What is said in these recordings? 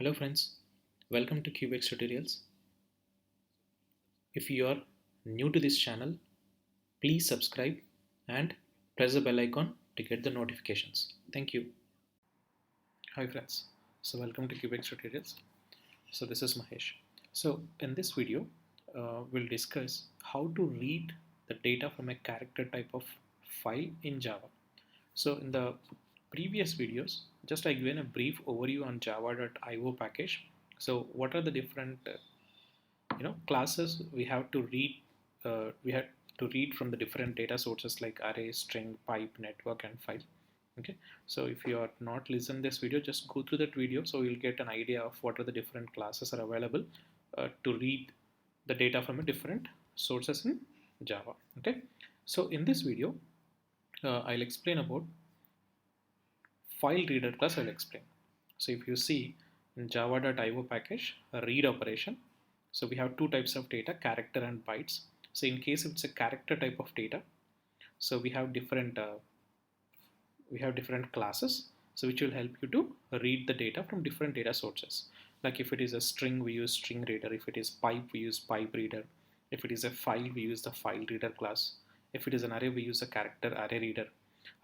Hello friends, welcome to Cubex tutorials. If you are new to this channel, please subscribe and press the bell icon to get the notifications. Thank you. Hi friends, so welcome to Cubex tutorials. So this is Mahesh. So in this video, we'll discuss how to read the data from a character type of file in Java. So in the previous videos, just I given a brief overview on java.io package. So what are the different classes we had to read from the different data sources like array, string, pipe, network, and file. Okay, so if you are not listen this video, just go through that video so you'll get an idea of what are the different classes are available to read the data from a different sources in Java. Okay, so in this video I'll explain about file reader class. I'll explain. So if you see in java.io package, a read operation, so we have two types of data, character and bytes. So in case it's a character type of data, so we have different classes, so which will help you to read the data from different data sources. Like if it is a string, we use string reader. If it is pipe, we use pipe reader. If it is a file, we use the file reader class. If it is an array, we use a character array reader.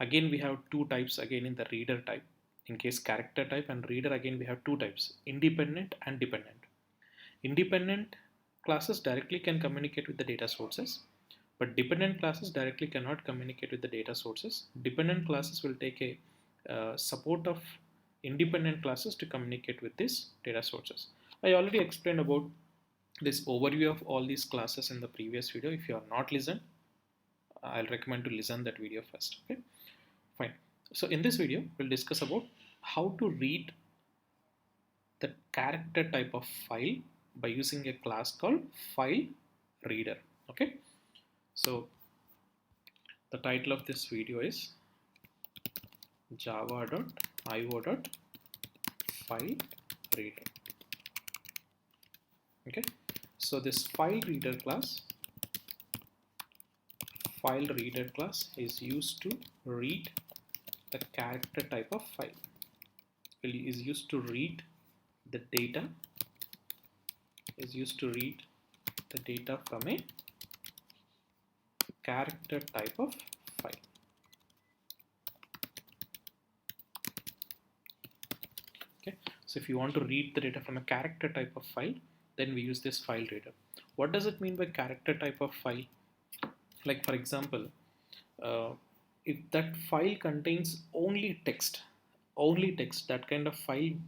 Again, we have two types again in the reader type. In case character type and reader, again we have two types, independent and dependent. Independent classes directly can communicate with the data sources, but dependent classes directly cannot communicate with the data sources. Dependent classes will take a support of independent classes to communicate with these data sources. I already explained about this overview of all these classes in the previous video. If you are not listened, I'll recommend to listen that video first. Okay, fine. So in this video, we'll discuss about how to read the character type of file by using a class called FileReader. Okay, so the title of this video is java.io.filereader. Okay, so this FileReader class is used to read the character type of file. It is used to read the data from a character type of file. Okay, so if you want to read the data from a character type of file, then we use this file reader. What does it mean by character type of file? Like for example, if that file contains only text, that kind of file,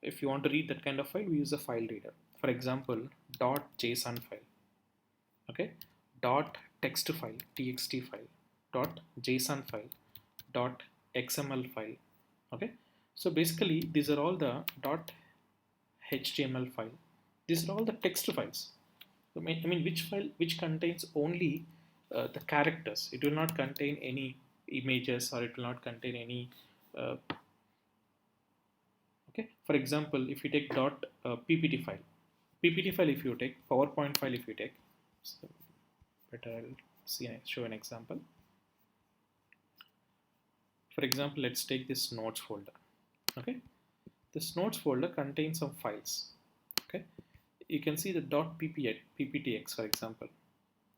if you want to read that kind of file, we use a file reader. For example, .json file, okay, .text file, txt file, .json file, .xml file. Okay, so basically these are all the .html file. These are all the text files. I mean, which file which contains only the characters. It will not contain any images, or it will not contain any okay. For example, if you take .ppt file, if you take PowerPoint file, if you take, so better I'll show an example. For example, let's take this notes folder. Okay, this notes folder contains some files. Okay, you can see the .pptx, for example.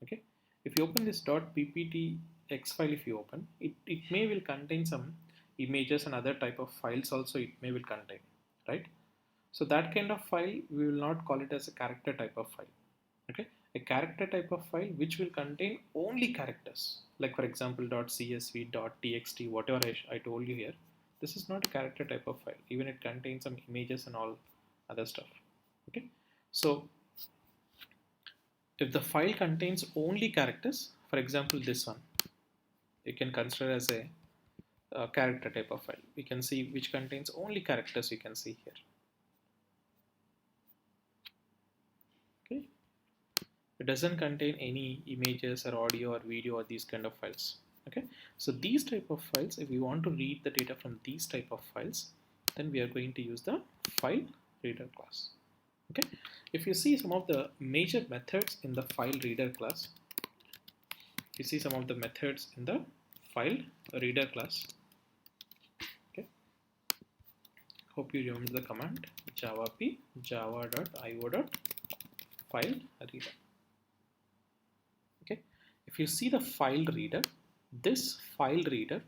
Okay, if you open this .pptx file, if you open it, it may will contain some images and other type of files also. It may will contain, right? So that kind of file we will not call it as a character type of file. Okay, a character type of file which will contain only characters, like for example .csv, .txt, whatever I told you here. This is not a character type of file. Even it contains some images and all other stuff. Okay, so if the file contains only characters, for example this one, you can consider as a character type of file. We can see which contains only characters. You can see here. Okay, it doesn't contain any images or audio or video or these kind of files. Okay, so these type of files, if we want to read the data from these type of files, then we are going to use the file reader class. Okay, if you see some of the major methods in the file reader class, you see some of the methods in the file reader class. Okay, Hope you remember the command java p java.io.fileReader. Okay, if you see the file reader, this file reader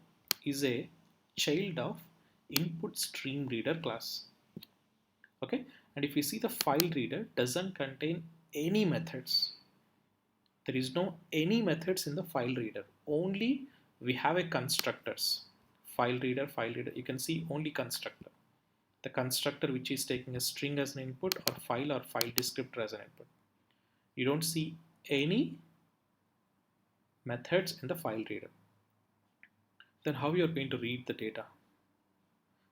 is a child of input stream reader class. Okay, and if you see the file reader doesn't contain any methods. There is no any methods in the file reader. Only we have a constructors. File reader, you can see only constructor. The constructor which is taking a string as an input or file descriptor as an input. You don't see any methods in the file reader. Then how you are going to read the data?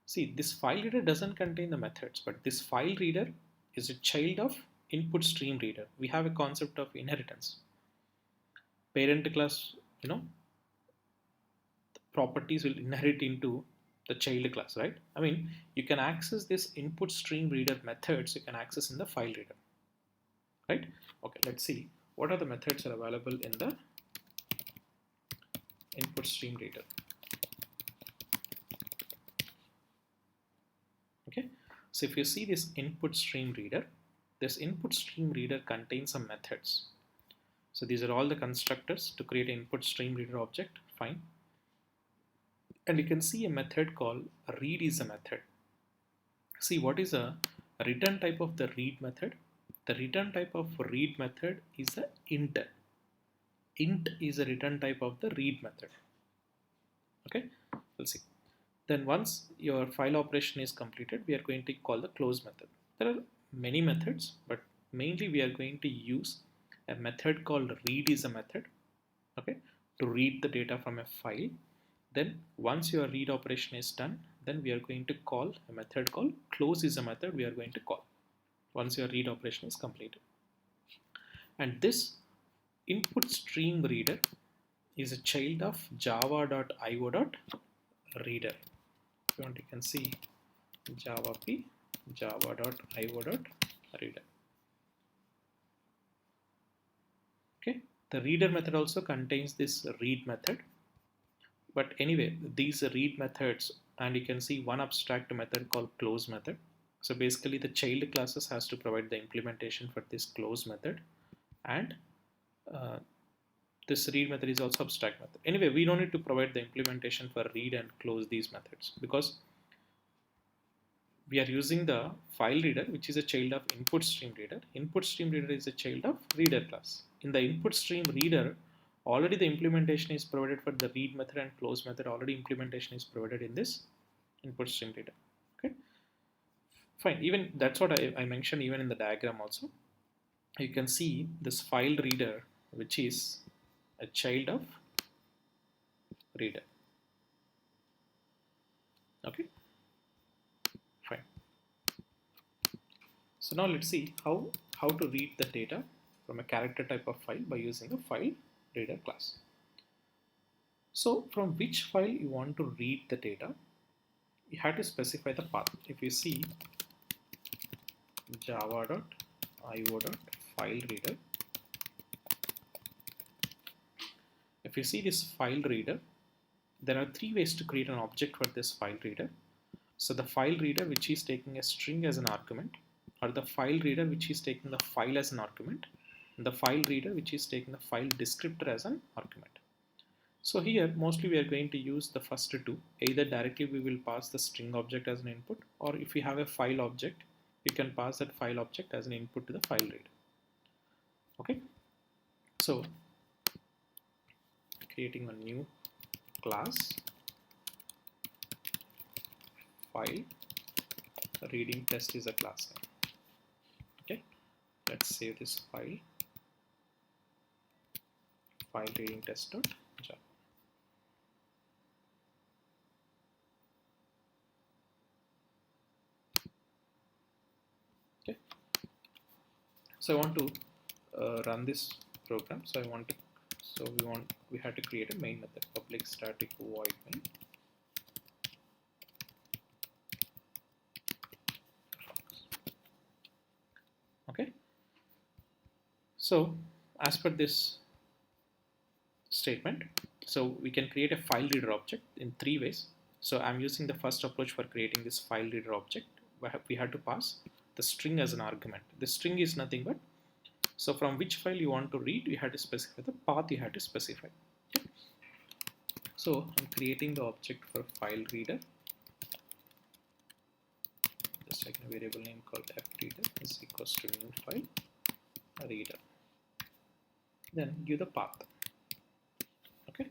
See, this file reader doesn't contain the methods, but this file reader is a child of input stream reader. We have a concept of inheritance. Parent class, the properties will inherit into the child class, right? I mean, you can access this input stream reader methods, you can access in the file reader, right? Okay, let's see what are the methods are available in the input stream reader. Okay, so if you see this input stream reader contains some methods. So these are all the constructors to create an input stream reader object. Fine. And you can see a method called read is a method. See, what is a return type of the read method? The return type of read method is a int. Int is a return type of the read method. Okay, we'll see. Then once your file operation is completed, we are going to call the close method. There are many methods, but mainly we are going to use a method called read is a method, okay, to read the data from a file. Then once your read operation is done, then we are going to call a method called close is a method we are going to call once your read operation is completed. And this input stream reader is a child of java.io.reader. If you want, you can see java p java.io.reader. Okay, the reader method also contains this read method. But anyway, these read methods, and you can see one abstract method called close method. So basically the child classes has to provide the implementation for this close method, and this read method is also abstract method. Anyway, we don't need to provide the implementation for read and close these methods because we are using the file reader, which is a child of input stream reader. Input stream reader is a child of reader class. In the input stream reader, already the implementation is provided for the read method and close method. Already implementation is provided in this input stream reader. Okay, fine. Even that's what I mentioned even in the diagram also. You can see this file reader, which is a child of reader. Okay, fine. So now let's see how to read the data from a character type of file by using the file reader class. So from which file you want to read the data, you have to specify the path. If you see java.io.fileReader, if you see this file reader, there are three ways to create an object for this file reader. So the file reader which is taking a string as an argument, or the file reader which is taking the file as an argument, and the file reader which is taking the file descriptor as an argument. So here mostly we are going to use the first two. Either directly we will pass the string object as an input, or if you have a file object, you can pass that file object as an input to the file reader. Okay, so creating a new class, file reading test is a class name. Okay, let's save this file reading test.java. Okay, so I want to run this program. So we have to create a main method, public static void main. Okay, so as per this statement, so we can create a file reader object in three ways. So I'm using the first approach for creating this file reader object. We have to pass the string as an argument. The string is nothing but, so from which file you want to read, you have to specify the path you have to specify. Okay. So I'm creating the object for file reader. Just like a variable name called FReader is equals to new file reader. Then give the path. Okay.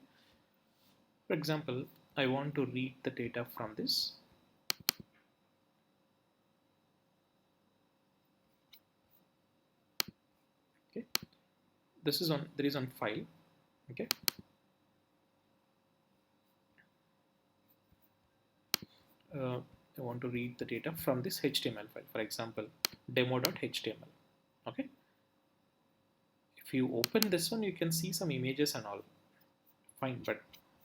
For example, I want to read the data from this. Okay. This is on, there is on file. Okay. I want to read the data from this HTML file, for example, demo.html. Okay. If you open this one, you can see some images and all. Fine, but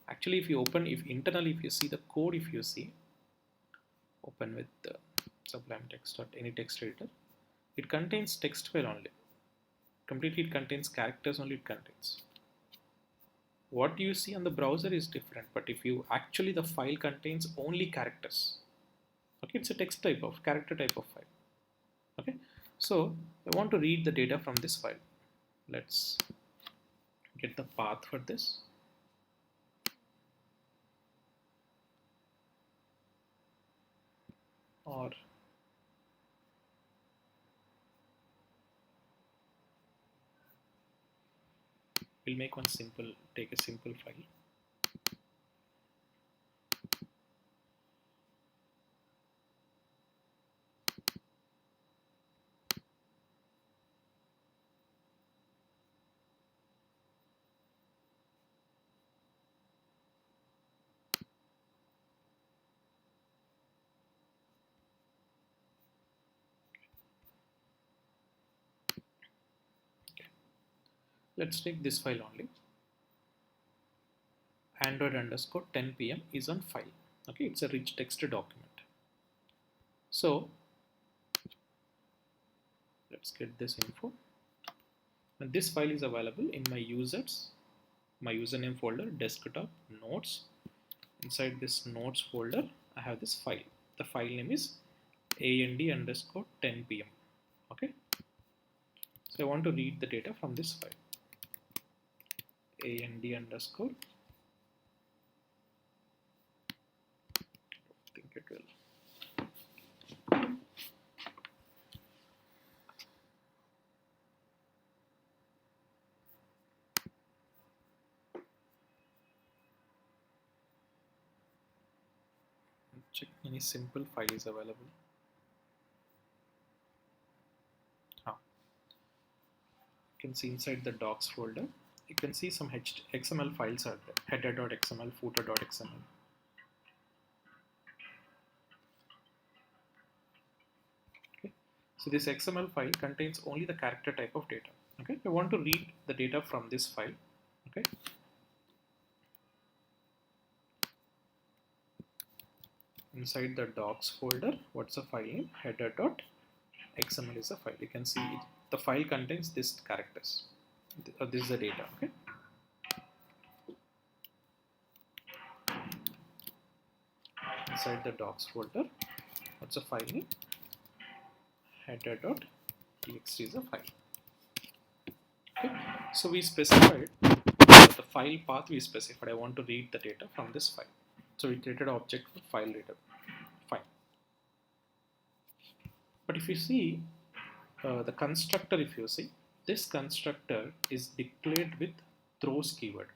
actually, if you open, if internally, if you see the code, if you see, open with the Sublime Text or any text editor, it contains text file only. Completely, it contains characters only. It contains. What you see on the browser is different, but if you actually, the file contains only characters. Okay, it's a text type of character type of file. Okay, so I want to read the data from this file. Let's get the path for this. Or we'll make one simple, take a simple file. Let's take this file only. Android underscore 10 p.m. is on file. Okay, it's a rich text document. So let's get this info. And this file is available in my users, my username folder, desktop, notes. Inside this notes folder, I have this file. The file name is and underscore 10 p.m. Okay. So I want to read the data from this file. And underscore. I think it will. Check any simple file is available. You can see inside the docs folder, you can see some XML files are there. Header.xml, footer.xml. Okay. So this XML file contains only the character type of data. Okay. I want to read the data from this file. Okay. Inside the docs folder, what's the file name? Header.xml is a file. You can see it. The file contains this characters. This is the data. Okay. Inside the docs folder, what's the file name? Header.txt is a file. Okay. So we specified the file path. We specified I want to read the data from this file. So we created an object for file reader. Fine. But if you see the constructor, if you see, this constructor is declared with throws keyword.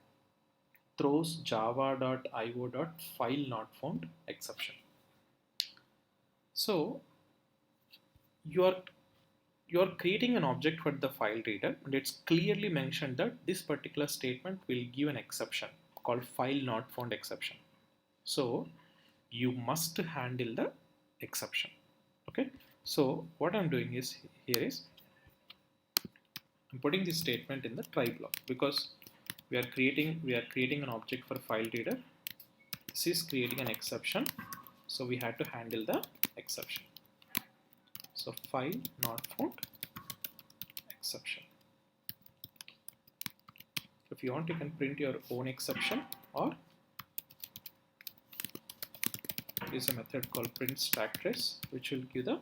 Throws java.io.file not found exception. So you are creating an object for the file reader, and it's clearly mentioned that this particular statement will give an exception called file not found exception. So you must handle the exception. Okay. So what I'm doing is here is I'm putting this statement in the try block because we are creating an object for file reader. This is creating an exception, so we had to handle the exception. So file not found exception. If you want, you can print your own exception, or is a method called print stack trace, which will give the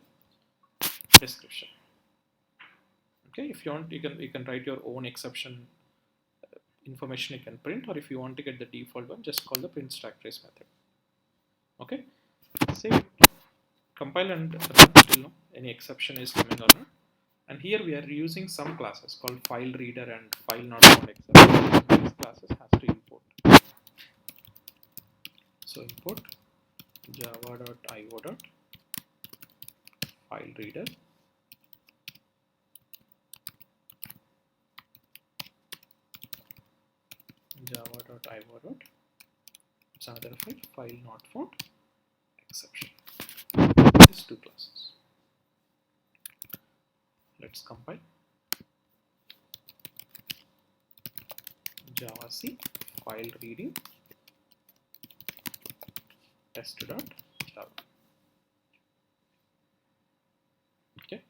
description. Okay, if you want, you can write your own exception information you can print, or if you want to get the default one, just call the print stack trace method. Okay, save it, compile and run. Still no any exception is coming or not. And here we are using some classes called FileReader and FileNotFoundException. These classes has to import. So import java.io.FileReader java.io. It's another file not found exception. These two classes. Let's compile. Java C file reading test.java. Okay,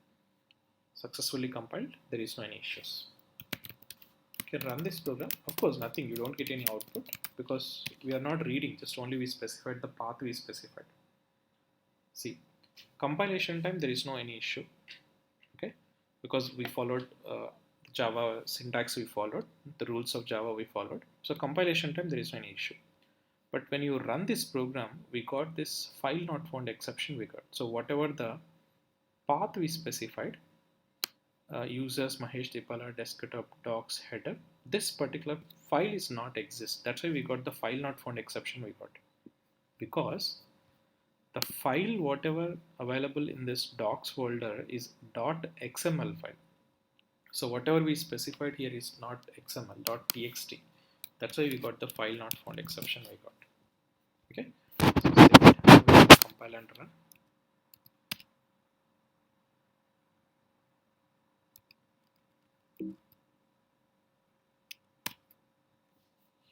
successfully compiled. There is no any issues. You can run this program. Of course, nothing. You don't get any output because we are not reading. Just only we specified the path we specified. See, compilation time there is no any issue. Okay, because we followed Java syntax, we followed the rules of Java, we followed. So compilation time there is no any issue. But when you run this program, we got this file not found exception we got. So whatever the path we specified, users Mahesh Dipala desktop docs header, this particular file is not exist. That's why we got the file not found exception we got, because the file whatever available in this docs folder is .xml file. So whatever we specified here is not XML, .txt. That's why we got the file not found exception we got. Okay, so save it, compile and run.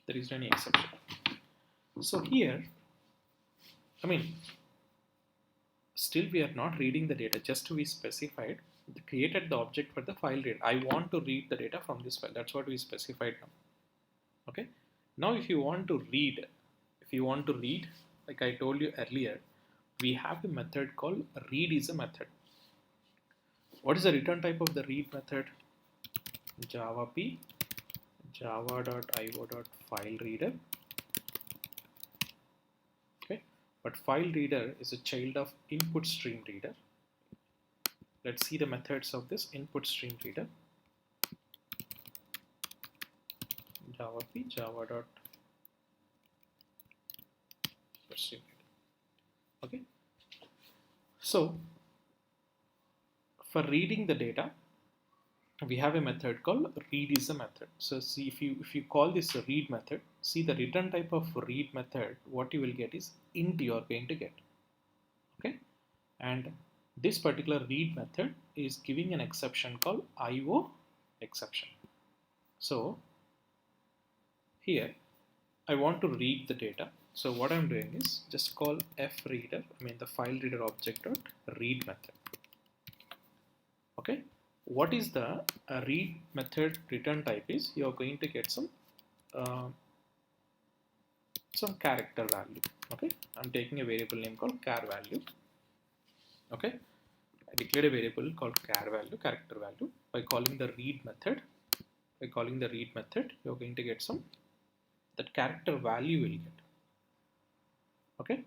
There is any exception. So here, I mean, still we are not reading the data, just we specified, created the object for the file read. I want to read the data from this file. That's what we specified now. Okay, now if you want to read, like I told you earlier, we have a method called read is a method. What is the return type of the read method? Java P java.io.FileReader. Okay, but FileReader is a child of input stream reader. Let's see the methods of this input stream reader. Java P java.stream reader. Okay, so for reading the data, we have a method called read is a method. So see, if you call this a read method, see the return type of read method, what you will get is int you are going to get. Okay, and this particular read method is giving an exception called IO exception. So here I want to read the data. So what I'm doing is just call FReader, the file reader object dot read method. Okay, what is the read method return type is you are going to get some character value. Okay, I'm taking a variable name called char value. Okay, I declared a variable called char value, character value. By calling the read method, you're going to get that character value will get. Okay,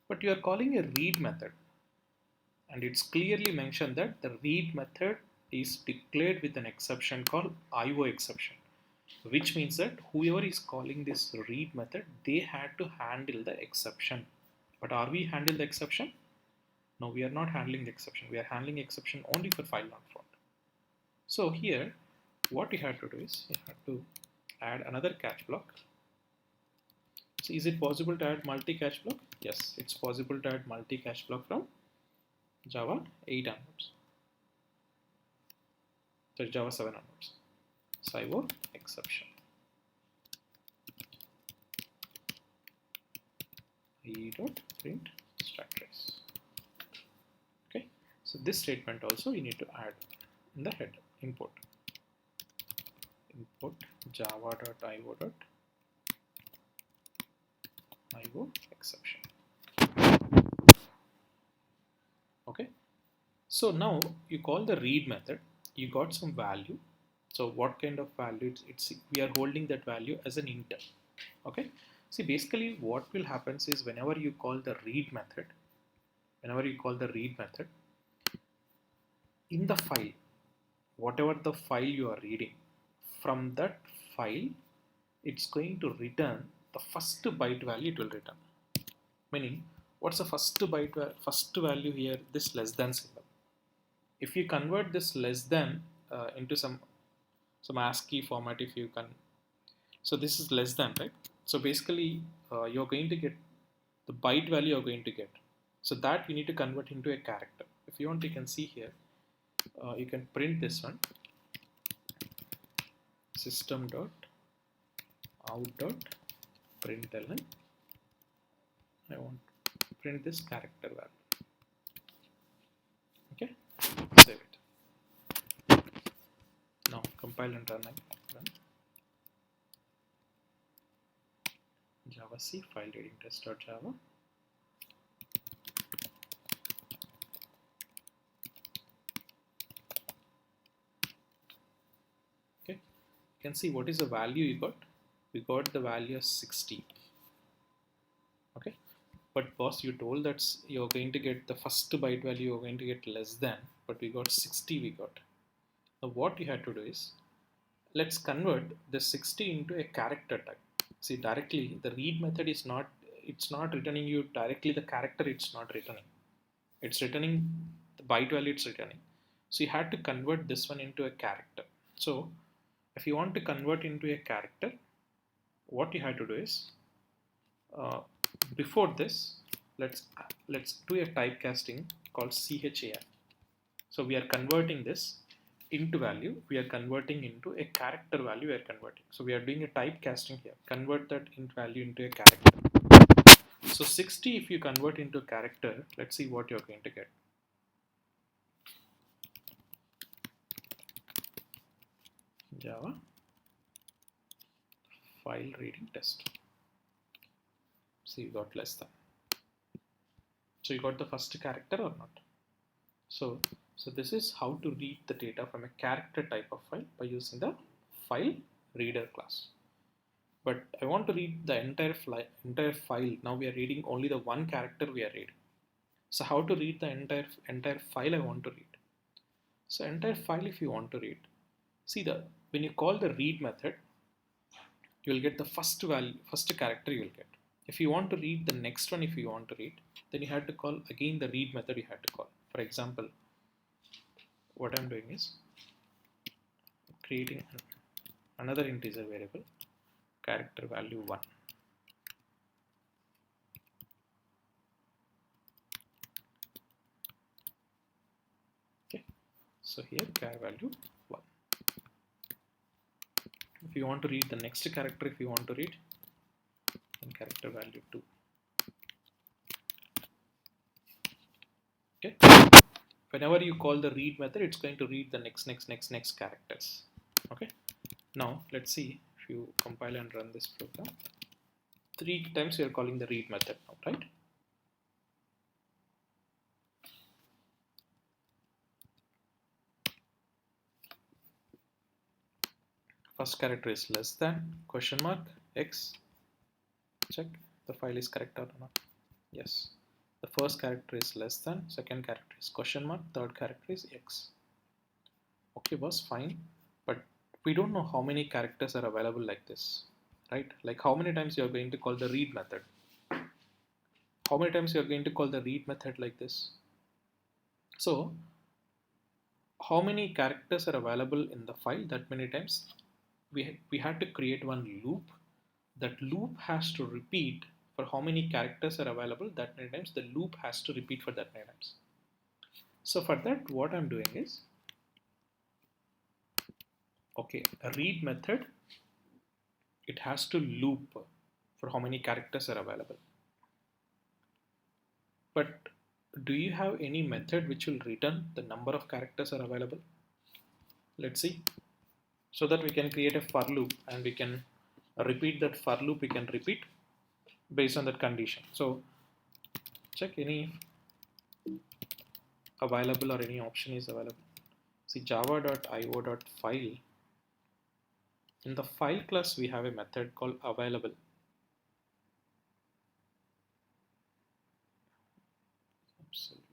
but you are calling a read method, and it's clearly mentioned that the read method is declared with an exception called IO exception, which means that whoever is calling this read method, they had to handle the exception. But are we handling the exception? No, we are not handling the exception. We are handling exception only for file not found. So here, what you have to do is you have to add another catch block. So is it possible to add multi-catch block? Yes, it's possible to add multi-catch block from Java 8 onwards. So Java 7 onwards. So IO exception. IE.print stack trace. Okay, so this statement also you need to add in the header. Import java.io.IO exception. So now you call the read method, you got some value. So what kind of value? It's we are holding that value as an int. Okay. See, basically what will happen is whenever you call the read method, in the file, whatever the file you are reading, from that file, it's going to return the first byte value it will return. Meaning, what's the first byte, first value here? This less than symbol. If you convert this less than into some ASCII format, if you can, so this is less than, right? So basically, you're going to get the byte value you're going to get. So that you need to convert into a character. If you want, you can see here. You can print this one. System.out.println. I want to print this character value. Okay, save it. Now compile and run. Java C file reading test.java. Okay, you can see what is the value you got. We got the value of 60. Okay, but boss, you told that you're going to get the first byte value, you're going to get less than, but we got 60. We got. Now what you have to do is, let's convert the 60 into a character type. See, directly the read method is not, it's not returning you directly the character, it's not returning. It's returning the byte value it's returning. So you had to convert this one into a character. So if you want to convert into a character, what you have to do is, before this, let's do a typecasting called CHAF. So we are converting this into value, we are converting into a character value, we are converting. So we are doing a typecasting here, convert that int value into a character. So 60, if you convert into a character, let's see what you're going to get. Java file reading test. So you got less than. So you got the first character or not? So this is how to read the data from a character type of file by using the FileReader class. But I want to read the entire file. Now we are reading only the one character we are reading. So how to read the entire file I want to read? So entire file, if you want to read, see, when you call the read method, you will get the first character you will get. If you want to read the next one, if you want to read, then you have to call again the read method you have to call. For example, what I'm doing is creating another integer variable, character value 1. Okay, so here char value 1. If you want to read the next character, if you want to read, then character value 2. Okay, whenever you call the read method, it's going to read the next characters. Okay, now let's see if you compile and run this program. 3 times we are calling the read method now, right? First character is less than, question mark, x. Check the file is correct or not. Yes. The first character is less than, second character is question mark, third character is x. Okay, boss, fine. But we don't know how many characters are available like this, right? Like how many times you are going to call the read method? How many times you are going to call the read method like this? So how many characters are available in the file? That many times we had to create one loop. That loop has to repeat for how many characters are available, that many times the loop has to repeat for that many times. So for that, what I'm doing is, okay, a read method, it has to loop for how many characters are available. But do you have any method which will return the number of characters are available? Let's see. So that we can create a for loop and we can repeat that for loop, we can repeat based on that condition. So check any available or any option is available. See java.io.file. In the file class, we have a method called available. Absolute.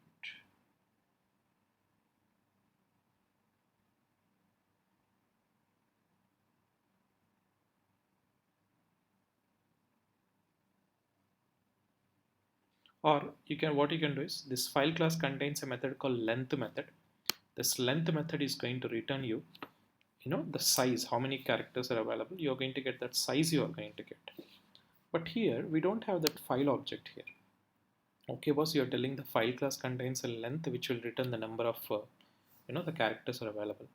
Or what you can do is, this file class contains a method called length method. This length method is going to return you, the size, how many characters are available. You're going to get that size you are going to get. But here we don't have that file object here. Okay, boss, you're telling the file class contains a length which will return the number of the characters are available,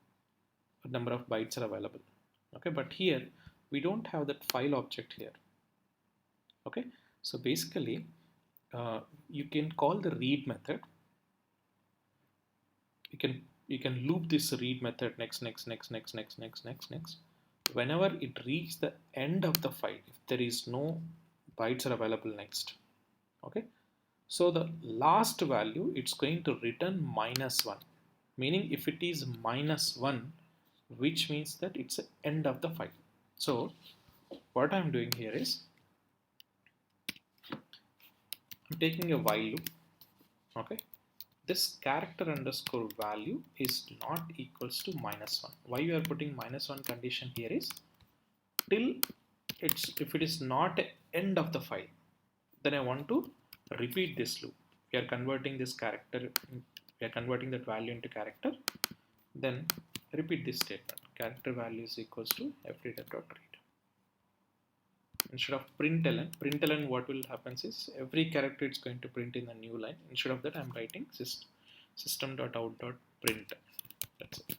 the number of bytes are available. Okay, but here we don't have that file object here. Okay, so basically you can call the read method. You can loop this read method next. Whenever it reaches the end of the file, if there is no bytes are available next. Okay, so the last value, it's going to return -1, meaning if it is -1, which means that it's the end of the file. So what I'm doing here is, I'm taking a while loop. Okay, this character underscore value is not equals to -1. Why you are putting -1 condition here is, till if it is not end of the file, then I want to repeat this loop. We are converting this character, we are converting that value into character, then repeat this statement. Character value is equals to freader.read. Instead of println, what will happen is, every character it's going to print in a new line. Instead of that, I'm writing system.out.print. That's it.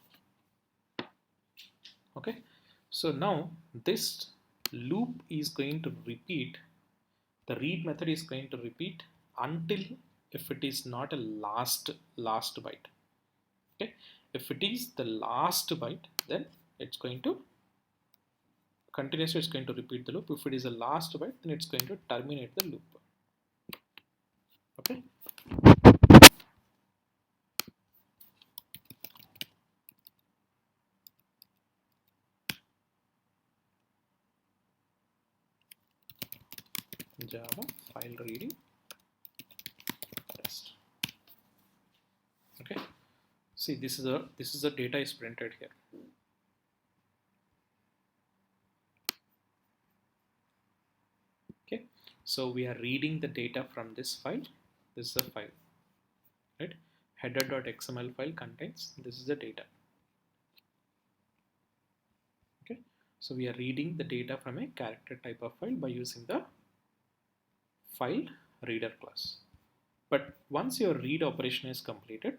Okay, so now this loop is going to repeat, the read method is going to repeat until if it is not a last byte. Okay, if it is the last byte, then it's going to continuously, it's going to repeat the loop. If it is a last byte, then it's going to terminate the loop. Okay, Java file reading test. Okay, see, this is the data is printed here. Okay, so we are reading the data from this file. This is the file, right? Header.xml file contains, this is the data. Okay, so we are reading the data from a character type of file by using the file reader class. But once your read operation is completed,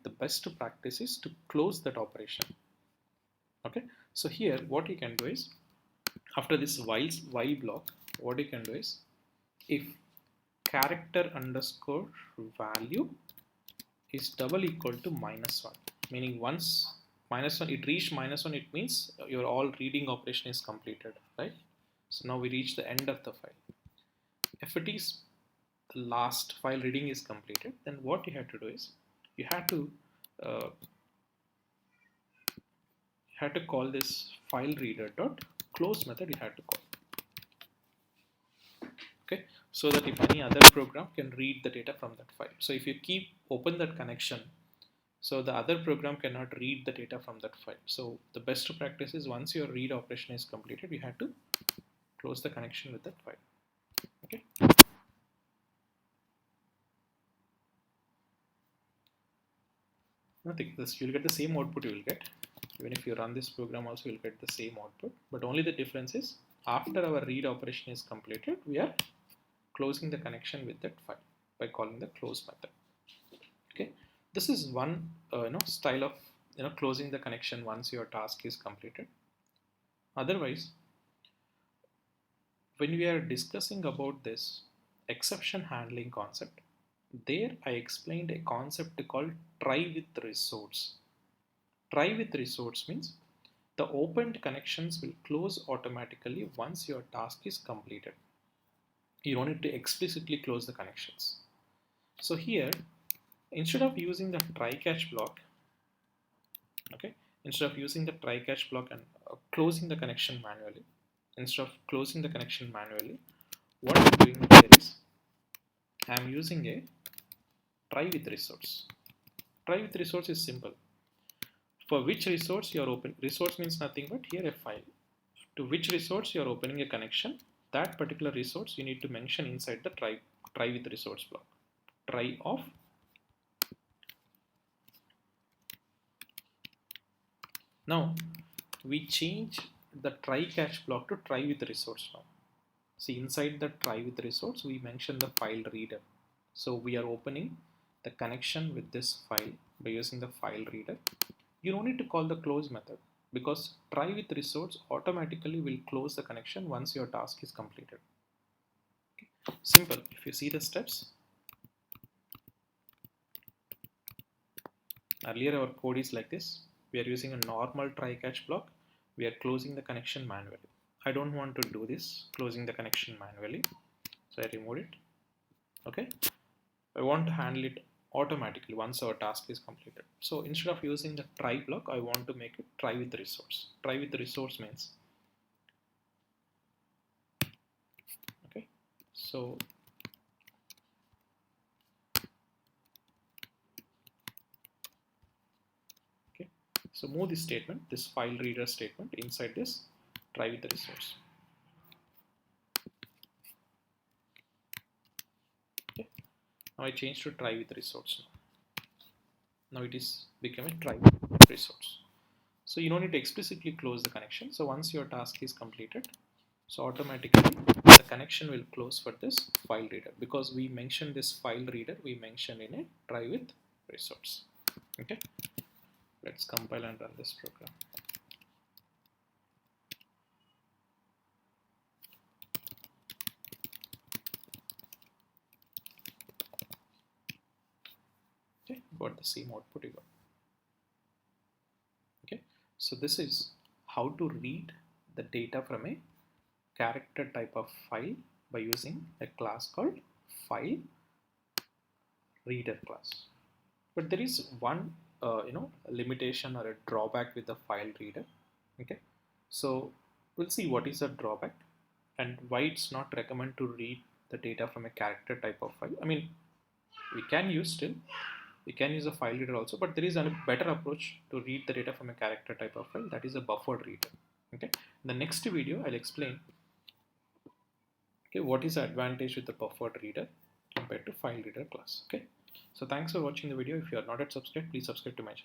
the best practice is to close that operation. Okay, so here what you can do is, after this while block, what you can do is, if character underscore value is double equal to -1, meaning once -1, it reached -1, it means your all reading operation is completed, right? So now we reach the end of the file. If it is the last file reading is completed, then what you have to do is, you have to call this FileReader.close method. You have to call. Okay, so that if any other program can read the data from that file. So if you keep open that connection, so the other program cannot read the data from that file. So the best practice is, once your read operation is completed, you have to close the connection with that file. Okay. Nothing. This, you'll get the same output. You will get, even if you run this program also, you'll get the same output. But only the difference is, after our read operation is completed, we are closing the connection with that file by calling the close method. Okay, this is one style of closing the connection once your task is completed. Otherwise, when we are discussing about this exception handling concept, there I explained a concept called try with resource. Try with resource means the opened connections will close automatically once your task is completed. You don't need to explicitly close the connections. So here, instead of using the try catch block, okay, instead of using the try catch block and closing the connection manually, instead of closing the connection manually, what I'm doing here is I'm using a try with resource. Try with resource is simple. For which resource you are open, resource means nothing but here a file. To which resource you are opening a connection, that particular resource you need to mention inside the try with resource block. Try of. Now we change the try catch block to try with resource now. See, inside the try with resource we mention the file reader. So we are opening the connection with this file by using the file reader. You don't need to call the close method because try with resource automatically will close the connection once your task is completed. Okay. Simple. If you see the steps, earlier our code is like this. We are using a normal try catch block. We are closing the connection manually. I don't want to do this, closing the connection manually. So I remove it. Okay. I want to handle it automatically once our task is completed. So instead of using the try block, I want to make it try with resource. Try with resource means, okay, so okay, so move this statement, this file reader statement inside this try with the resource. Okay, now I change to try with resource now. Now it is become a try with resource. So you don't need to explicitly close the connection. So once your task is completed, so automatically the connection will close for this file reader because we mentioned this file reader, we mentioned in a try with resource. Okay, let's compile and run this program. Okay, got the same output you got. Okay, so this is how to read the data from a character type of file by using a class called FileReader class. But there is one limitation or a drawback with the file reader. Okay, so we'll see what is the drawback and why it's not recommended to read the data from a character type of file. I mean, we can use a file reader also, but there is a better approach to read the data from a character type of file, that is a buffered reader. Okay, in the next video I'll explain what is the advantage with the buffered reader compared to file reader class. Okay, so thanks for watching the video. If you are not yet subscribed, please subscribe to my channel.